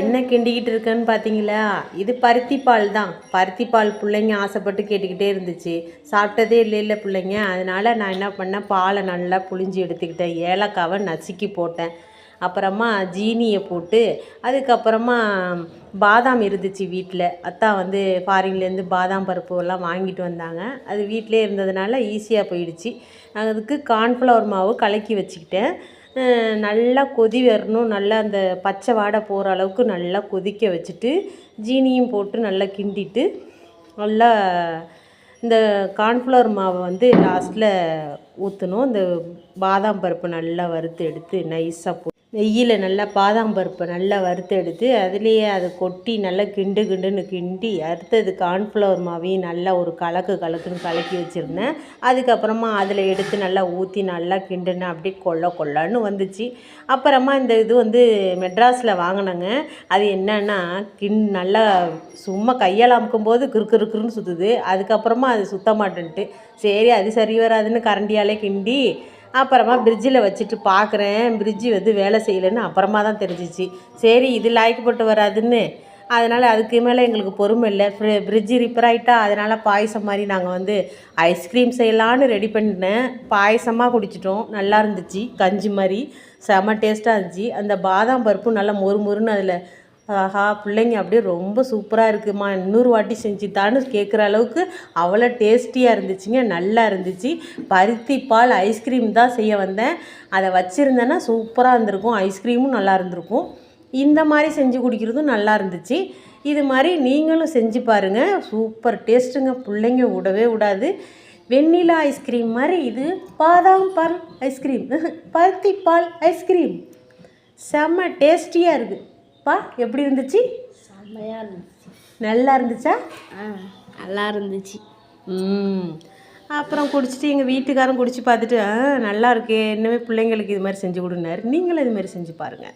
என்ன கிண்டிக்கிட்டு இருக்கேன்னு பார்த்தீங்களா? இது பருத்தி பால் தான். பருத்தி பால் பிள்ளைங்க ஆசைப்பட்டு கேட்டுக்கிட்டே இருந்துச்சு. சாப்பிட்டதே இல்லைல்ல பிள்ளைங்க. அதனால் நான் என்ன பண்ணேன், பாலை நல்லா புழிஞ்சு எடுத்துக்கிட்டேன். ஏலக்காவை நசுக்கி போட்டேன். அப்புறமா ஜீனியை போட்டு, அதுக்கப்புறமா பாதாம் இருந்துச்சு வீட்டில். அத்தா வந்து ஃபாரின்லேருந்து பாதாம் பருப்பு எல்லாம் வாங்கிட்டு வந்தாங்க. அது வீட்டிலே இருந்ததுனால ஈஸியாக போயிடுச்சு. அதுக்கு கார்ன்ஃப்ளவர் மாவு கலக்கி வச்சுக்கிட்டேன். நல்லா கொதி வரணும். நல்லா அந்த பச்சை வாடை போகிற அளவுக்கு நல்லா கொதிக்க வச்சுட்டு ஜீனியும் போட்டு நல்லா கிண்டிட்டு நல்லா இந்த கார்ன்ஃப்ளவர் மாவை வந்து லாஸ்ட்டில் ஊற்றணும். இந்த பாதாம் பருப்பு நல்லா வறுத்து எடுத்து நைஸாக நெய்யில் நல்லா பாதாம் பருப்பை நல்லா வறுத்து எடுத்து அதுலேயே அதை கொட்டி நல்லா கிண்டுன்னு கிண்டி அடுத்தது கார்ன்ஃப்ளவர் மாவையும் நல்லா ஒரு கலக்குன்னு கலக்கி வச்சுருந்தேன். அதுக்கப்புறமா அதில் எடுத்து நல்லா ஊற்றி நல்லா கிண்டுனேன். அப்படியே கொள்ளன்னு வந்துச்சு. அப்புறமா இந்த இது வந்து மெட்ராஸில் வாங்கினேங்க. அது என்னன்னா நல்லா சும்மா கையால் அமுக்கும்போது கிறுன்னு சுற்றுது. அதுக்கப்புறமா அது சுத்த மாட்டேன்ட்டு சரி அது சரி வராதுன்னு கரண்டியாலே கிண்டி அப்புறமா ஃப்ரிட்ஜில் வச்சுட்டு பார்க்குறேன். ஃப்ரிட்ஜு வந்து வேலை செய்யலைன்னு அப்புறமா தான் தெரிஞ்சிச்சு. சரி இது லாய்க்கப்பட்டு வராதுன்னு, அதனால் அதுக்கு மேலே எங்களுக்கு பொறுமை இல்லை. ஃப்ரிட்ஜு ரிப்பேர் ஆகிட்டா, அதனால் பாயசம் மாதிரி நாங்கள் வந்து ஐஸ்கிரீம் செய்யலான்னு ரெடி பண்ணினேன். பாயசமாக குடிச்சிட்டோம். நல்லா இருந்துச்சு. கஞ்சி மாதிரி செம்ம டேஸ்ட்டாக இருந்துச்சு. அந்த பாதாம் பருப்பும் நல்லா மொறுன்னு அதில் ஆஹா பிள்ளைங்க அப்படியே ரொம்ப சூப்பராக இருக்குதும்மா, இன்னொரு வாட்டி செஞ்சுத்தான்னு கேட்குற அளவுக்கு அவ்வளோ டேஸ்டியாக இருந்துச்சுங்க. நல்லா இருந்துச்சு. பருத்தி பால் ஐஸ்கிரீம் தான் செய்ய வந்தேன். அதை வச்சுருந்தேன்னா சூப்பராக இருந்திருக்கும். ஐஸ்கிரீமும் நல்லா இருந்திருக்கும். இந்த மாதிரி செஞ்சு குடிக்கிறதும் நல்லா இருந்துச்சு. இது மாதிரி நீங்களும் செஞ்சு பாருங்கள். சூப்பர் டேஸ்ட்டுங்க. பிள்ளைங்க விடவே விடாது. வெண்ணிலா ஐஸ்கிரீம் மாதிரி இது பாதாம் பால் ஐஸ்கிரீம், பருத்தி பால் ஐஸ்கிரீம் செம்ம டேஸ்டியாக இருக்குது. பா எப்படி இருந்துச்சு? செம்மையாக இருந்துச்சு. நல்லா இருந்துச்சா? நல்லா இருந்துச்சு. அப்புறம் குடிச்சிட்டு எங்கள் வீட்டுக்காரன் குடிச்சு பார்த்துட்டு நல்லா இருக்கே, இன்னுமே பிள்ளைங்களுக்கு இது மாதிரி செஞ்சு கொடுனாரு. நீங்களும் இது மாதிரி செஞ்சு பாருங்கள்.